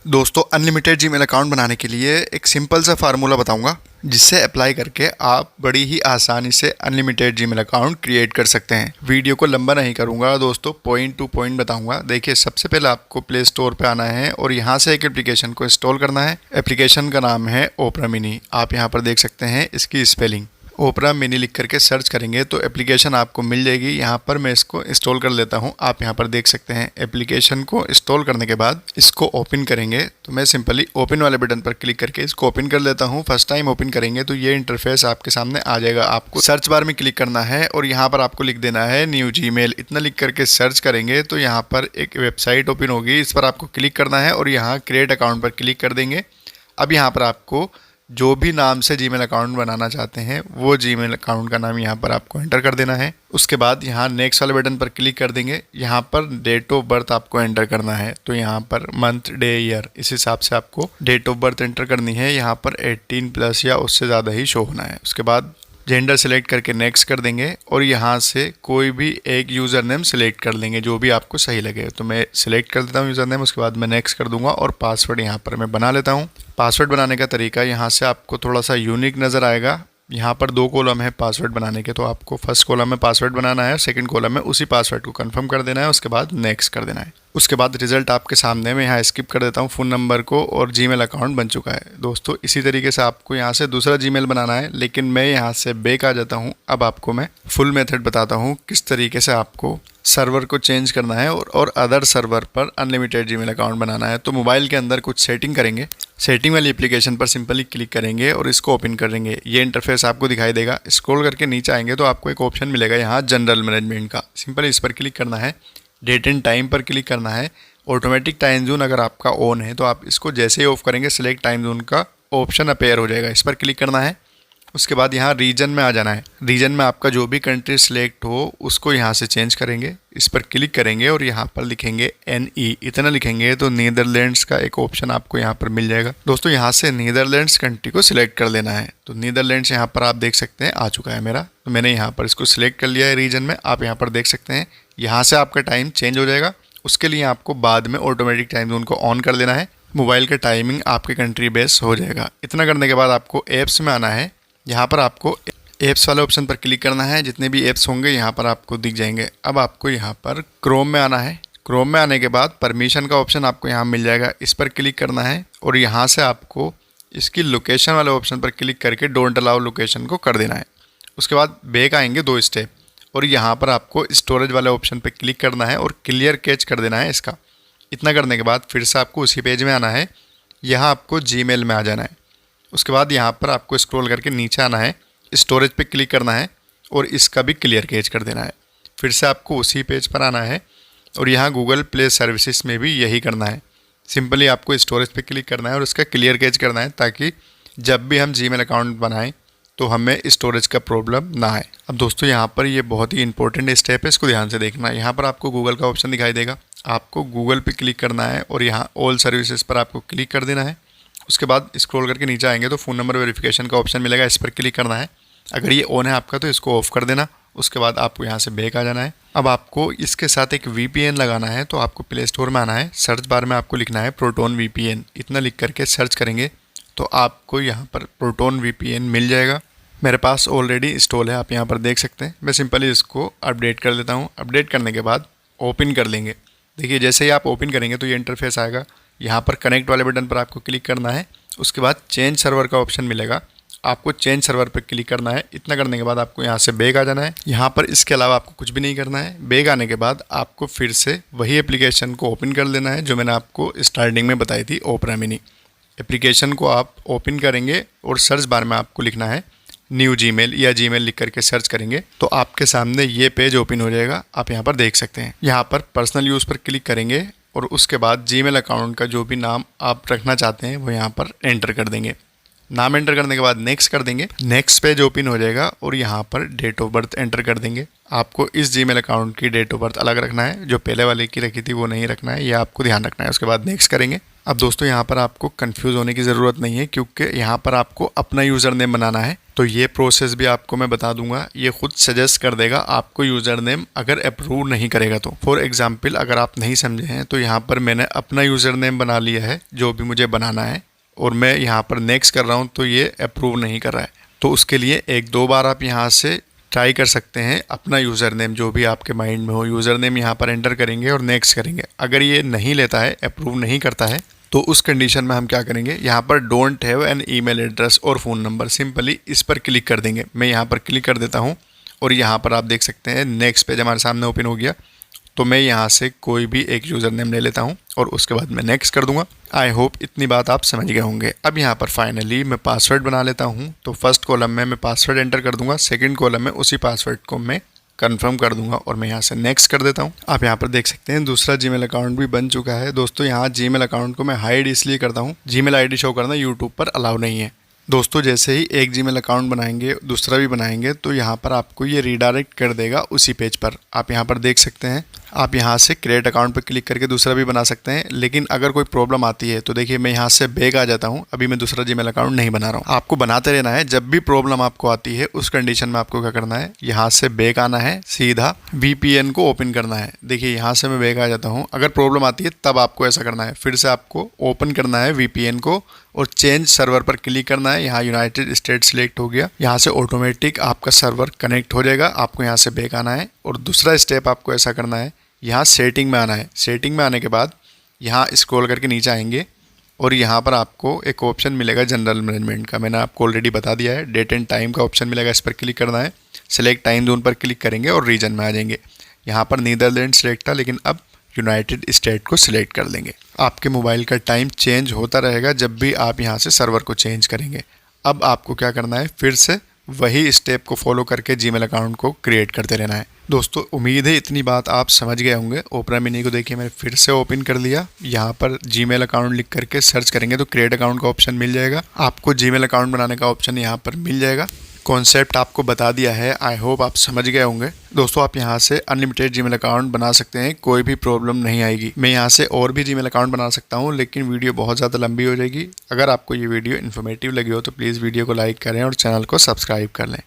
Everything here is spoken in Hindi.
दोस्तों अनलिमिटेड जीमेल अकाउंट बनाने के लिए एक सिंपल सा फार्मूला बताऊंगा जिससे अप्लाई करके आप बड़ी ही आसानी से अनलिमिटेड जीमेल अकाउंट क्रिएट कर सकते हैं। वीडियो को लंबा नहीं करूंगा दोस्तों, पॉइंट टू पॉइंट बताऊंगा। देखिए, सबसे पहले आपको प्ले स्टोर पे आना है और यहाँ से एक एप्लीकेशन को इंस्टॉल करना है। एप्लीकेशन का नाम है ओपरा मिनी। आप यहाँ पर देख सकते हैं इसकी स्पेलिंग। ओपरा मिनी लिख करके सर्च करेंगे तो एप्लीकेशन आपको मिल जाएगी। यहाँ पर मैं इसको इंस्टॉल कर लेता हूँ। आप यहाँ पर देख सकते हैं एप्लीकेशन को इंस्टॉल करने के बाद इसको ओपन करेंगे तो मैं सिंपली ओपन वाले बटन पर क्लिक करके इसको ओपन कर लेता हूँ। फर्स्ट टाइम ओपन करेंगे तो ये इंटरफेस आपके सामने आ जाएगा। आपको सर्च बार में क्लिक करना है और यहाँ पर आपको लिख देना है न्यू जीमेल। इतना लिख करके सर्च करेंगे तो यहाँ पर एक वेबसाइट ओपन होगी। इस पर आपको क्लिक करना है और यहाँ क्रिएट अकाउंट पर क्लिक कर देंगे। अब यहाँ पर आपको जो भी नाम से जीमेल अकाउंट बनाना चाहते हैं वो जीमेल अकाउंट का नाम यहाँ पर आपको एंटर कर देना है। उसके बाद यहाँ नेक्स्ट वाले बटन पर क्लिक कर देंगे। यहाँ पर डेट ऑफ बर्थ आपको एंटर करना है तो यहाँ पर मंथ डे ईयर इस हिसाब से आपको डेट ऑफ बर्थ एंटर करनी है। यहाँ पर 18+ या उससे ज़्यादा ही शो होना है। उसके बाद जेंडर सेलेक्ट करके नेक्स्ट कर देंगे और यहाँ से कोई भी एक यूज़र नेम सेलेक्ट कर लेंगे जो भी आपको सही लगे। तो मैं सिलेक्ट कर देता हूँ यूज़र नेम। उसके बाद मैं नेक्स्ट कर दूंगा और पासवर्ड यहाँ पर मैं बना लेता हूँ। पासवर्ड बनाने का तरीका यहाँ से आपको थोड़ा सा यूनिक नज़र आएगा। यहाँ पर 2 कॉलम है पासवर्ड बनाने के, तो आपको फर्स्ट कॉलम में पासवर्ड बनाना है, सेकंड कॉलम में उसी पासवर्ड को कंफर्म कर देना है। उसके बाद नेक्स्ट कर देना है। उसके बाद रिजल्ट आपके सामने में यहाँ स्किप कर देता हूँ फ़ोन नंबर को और जीमेल अकाउंट बन चुका है। दोस्तों इसी तरीके से आपको यहाँ से दूसरा जीमेल बनाना है, लेकिन मैं यहाँ से बैक आ जाता हूँ। अब आपको मैं फुल मेथड बताता हूँ किस तरीके से आपको सर्वर को चेंज करना है और अदर सर्वर पर अनलिमिटेड जीमेल अकाउंट बनाना है। तो मोबाइल के अंदर कुछ सेटिंग करेंगे। सेटिंग वाली एप्लीकेशन पर सिंपली क्लिक करेंगे और इसको ओपन करेंगे। ये इंटरफेस आपको दिखाई देगा। स्क्रॉल करके नीचे आएंगे तो आपको एक ऑप्शन मिलेगा यहाँ जनरल मैनेजमेंट का। सिंपली इस पर क्लिक करना है। डेट एंड टाइम पर क्लिक करना है। ऑटोमेटिक टाइम जोन अगर आपका ऑन है तो आप इसको जैसे ही ऑफ करेंगे सिलेक्ट टाइम जोन का ऑप्शन अपेयर हो जाएगा। इस पर क्लिक करना है। उसके बाद यहाँ रीजन में आ जाना है। रीजन में आपका जो भी कंट्री सिलेक्ट हो उसको यहाँ से चेंज करेंगे। इस पर क्लिक करेंगे और यहाँ पर लिखेंगे NE। इतना लिखेंगे तो नीदरलैंड्स का एक ऑप्शन आपको यहाँ पर मिल जाएगा। दोस्तों यहाँ से नीदरलैंड्स कंट्री को सिलेक्ट कर लेना है। तो नीदरलैंड्स यहाँ पर आप देख सकते हैं आ चुका है मेरा। तो मैंने यहाँ पर इसको सिलेक्ट कर लिया है रीजन में। आप यहाँ पर देख सकते हैं यहाँ से आपका टाइम चेंज हो जाएगा। उसके लिए आपको बाद में ऑटोमेटिक टाइम जोन को ऑन कर देना है। मोबाइल का टाइमिंग आपके कंट्री बेस हो जाएगा। इतना करने के बाद आपको ऐप्स में आना है। यहाँ पर आपको ऐप्स वाले ऑप्शन पर क्लिक करना है। जितने भी ऐप्स होंगे यहाँ पर आपको दिख जाएंगे। अब आपको यहाँ पर क्रोम में आना है। क्रोम में आने के बाद परमिशन का ऑप्शन आपको यहाँ मिल जाएगा। इस पर क्लिक करना है और यहाँ से आपको इसकी लोकेशन वाले ऑप्शन पर क्लिक करके डोंट अलाउ लोकेशन को कर देना है। उसके बाद बैक आएंगे 2 स्टेप और यहाँ पर आपको स्टोरेज वाले ऑप्शन पर क्लिक करना है और क्लियर कैच कर देना है इसका। इतना करने के बाद फिर से आपको उसी पेज में आना है। यहाँ आपको जीमेल में आ जाना है। उसके बाद यहाँ पर आपको स्क्रॉल करके नीचे आना है। स्टोरेज पे क्लिक करना है और इसका भी क्लियर कैच कर देना है। फिर से आपको उसी पेज पर आना है और यहाँ गूगल प्ले सर्विसेज में भी यही करना है। सिंपली आपको स्टोरेज पे क्लिक करना है और इसका क्लियर कैच करना है ताकि जब भी हम जीमेल अकाउंट बनाएं तो हमें स्टोरेज का प्रॉब्लम ना आए। अब दोस्तों यहाँ पर ये बहुत ही इंपॉर्टेंट स्टेप है, इसको ध्यान से देखना है। यहाँ पर आपको गूगल का ऑप्शन दिखाई देगा। आपको गूगल पे क्लिक करना है और यहाँ ऑल सर्विसेज पर आपको क्लिक कर देना है। उसके बाद स्क्रॉल करके नीचे आएंगे तो फ़ोन नंबर वेरिफिकेशन का ऑप्शन मिलेगा। इस पर क्लिक करना है। अगर ये ऑन है आपका तो इसको ऑफ कर देना। उसके बाद आपको यहाँ से बैक आ जाना है। अब आपको इसके साथ एक VPN लगाना है। तो आपको प्ले स्टोर में आना है। सर्च बार में आपको लिखना है प्रोटोन VPN। इतना लिख करके सर्च करेंगे तो आपको यहाँ पर प्रोटोन VPN मिल जाएगा। मेरे पास ऑलरेडी इंस्टॉल है, आप यहाँ पर देख सकते हैं। मैं सिंपली इसको अपडेट कर देता हूँ। अपडेट करने के बाद ओपन कर लेंगे। देखिए जैसे ही आप ओपन करेंगे तो ये इंटरफेस आएगा। यहाँ पर कनेक्ट वाले बटन पर आपको क्लिक करना है। उसके बाद चेंज सर्वर का ऑप्शन मिलेगा। आपको चेंज सर्वर पर क्लिक करना है। इतना करने के बाद आपको यहाँ से बैक आ जाना है। यहाँ पर इसके अलावा आपको कुछ भी नहीं करना है। बैक आने के बाद आपको फिर से वही एप्लीकेशन को ओपन कर लेना है जो मैंने आपको स्टार्टिंग में बताई थी, ओपरा मिनी। एप्लीकेशन को आप ओपन करेंगे और सर्च बार में आपको लिखना है न्यू जीमेल या जीमेल लिख करके सर्च करेंगे तो आपके सामने ये पेज ओपन हो जाएगा। आप यहाँ पर देख सकते हैं। यहाँ पर पर्सनल यूज़ पर क्लिक करेंगे और उसके बाद जीमेल अकाउंट का जो भी नाम आप रखना चाहते हैं वो यहाँ पर एंटर कर देंगे। नाम एंटर करने के बाद नेक्स्ट कर देंगे। नेक्स्ट पेज ओपन हो जाएगा और यहाँ पर डेट ऑफ बर्थ एंटर कर देंगे। आपको इस जीमेल अकाउंट की डेट ऑफ बर्थ अलग रखना है, जो पहले वाले की रखी थी वो नहीं रखना है, ये आपको ध्यान रखना है। उसके बाद नेक्स्ट करेंगे। अब दोस्तों यहाँ पर आपको कंफ्यूज होने की ज़रूरत नहीं है, क्योंकि यहाँ पर आपको अपना यूज़र नेम बनाना है। तो ये प्रोसेस भी आपको मैं बता दूंगा, ये खुद सजेस्ट कर देगा आपको यूज़र नेम अगर अप्रूव नहीं करेगा तो। फॉर एग्जाम्पल अगर आप नहीं समझे हैं तो यहाँ पर मैंने अपना यूज़र नेम बना लिया है जो भी मुझे बनाना है, और मैं यहाँ पर नेक्स्ट कर रहा हूँ तो ये अप्रूव नहीं कर रहा है। तो उसके लिए 1-2 बार आप यहाँ से ट्राई कर सकते हैं अपना यूज़र नेम जो भी आपके माइंड में हो, यूज़र नेम यहाँ पर एंटर करेंगे और नेक्स्ट करेंगे। अगर ये नहीं लेता है, अप्रूव नहीं करता है, तो उस कंडीशन में हम क्या करेंगे, यहाँ पर don't have an email address और फ़ोन नंबर, सिंपली इस पर क्लिक कर देंगे। मैं यहाँ पर क्लिक कर देता हूँ और यहाँ पर आप देख सकते हैं नेक्स्ट पेज हमारे सामने ओपन हो गया। तो मैं यहाँ से कोई भी एक यूज़र नेम ले लेता हूँ और उसके बाद मैं नेक्स्ट कर दूंगा। आई होप इतनी बात आप समझ गए होंगे। अब यहाँ पर फाइनली मैं पासवर्ड बना लेता हूँ। तो फर्स्ट कॉलम में मैं पासवर्ड एंटर कर दूंगा, सेकंड कॉलम में उसी पासवर्ड को मैं कंफर्म कर दूंगा और मैं यहाँ से नेक्स्ट कर देता हूँ। आप यहाँ पर देख सकते हैं दूसरा जीमेल अकाउंट भी बन चुका है। दोस्तों यहाँ जीमेल अकाउंट को मैं हाइड इसलिए करता हूँ, जीमेल आईडी शो करना यूट्यूब पर अलाउ नहीं है। दोस्तों जैसे ही एक जीमेल अकाउंट बनाएंगे दूसरा भी बनाएंगे तो यहाँ पर आपको ये रीडायरेक्ट कर देगा उसी पेज पर। आप यहाँ पर देख सकते हैं, आप यहाँ से क्रिएट अकाउंट पर क्लिक करके दूसरा भी बना सकते हैं। लेकिन अगर कोई प्रॉब्लम आती है तो देखिए मैं यहाँ से बैक आ जाता हूँ, अभी मैं दूसरा जीमेल अकाउंट नहीं बना रहा हूँ। आपको बनाते रहना है, जब भी प्रॉब्लम आपको आती है उस कंडीशन में आपको क्या करना है, यहाँ से बैक आना है, सीधा VPN को ओपन करना है। देखिए यहाँ से मैं बैक आ जाता हूँ। अगर प्रॉब्लम आती है तब आपको ऐसा करना है, फिर से आपको ओपन करना है VPN को और चेंज सर्वर पर क्लिक करना है। यहाँ यूनाइटेड स्टेट सिलेक्ट हो गया, यहाँ से ऑटोमेटिक आपका सर्वर कनेक्ट हो जाएगा। आपको यहाँ से बैक आना है और दूसरा स्टेप आपको ऐसा करना है, यहाँ सेटिंग में आना है। सेटिंग में आने के बाद यहाँ स्क्रॉल करके नीचे आएंगे और यहाँ पर आपको एक ऑप्शन मिलेगा जनरल मैनेजमेंट का, मैंने आपको ऑलरेडी बता दिया है। डेट एंड टाइम का ऑप्शन मिलेगा, इस पर क्लिक करना है। सेलेक्ट टाइम जोन पर क्लिक करेंगे और रीजन में आ जाएंगे। यहाँ पर नीदरलैंड सेलेक्ट था लेकिन अब यूनाइटेड स्टेट को सिलेक्ट कर देंगे। आपके मोबाइल का टाइम चेंज होता रहेगा जब भी आप यहाँ से सर्वर को चेंज करेंगे। अब आपको क्या करना है, फिर से वही स्टेप को फॉलो करके जीमेल अकाउंट को क्रिएट करते रहना है। दोस्तों उम्मीद है इतनी बात आप समझ गए होंगे। ओपरा मिनी को देखिए मैंने फिर से ओपन कर लिया। यहाँ पर जीमेल अकाउंट लिख करके सर्च करेंगे तो क्रिएट अकाउंट का ऑप्शन मिल जाएगा। आपको जीमेल अकाउंट बनाने का ऑप्शन यहाँ पर मिल जाएगा। कॉन्सेप्ट आपको बता दिया है, आई होप आप समझ गए होंगे। दोस्तों आप यहाँ से अनलिमिटेड जीमेल अकाउंट बना सकते हैं, कोई भी प्रॉब्लम नहीं आएगी। मैं यहाँ से और भी जीमेल अकाउंट बना सकता हूँ लेकिन वीडियो बहुत ज़्यादा लंबी हो जाएगी। अगर आपको ये वीडियो इन्फॉर्मेटिव लगी हो तो प्लीज़ वीडियो को लाइक करें और चैनल को सब्सक्राइब कर लें।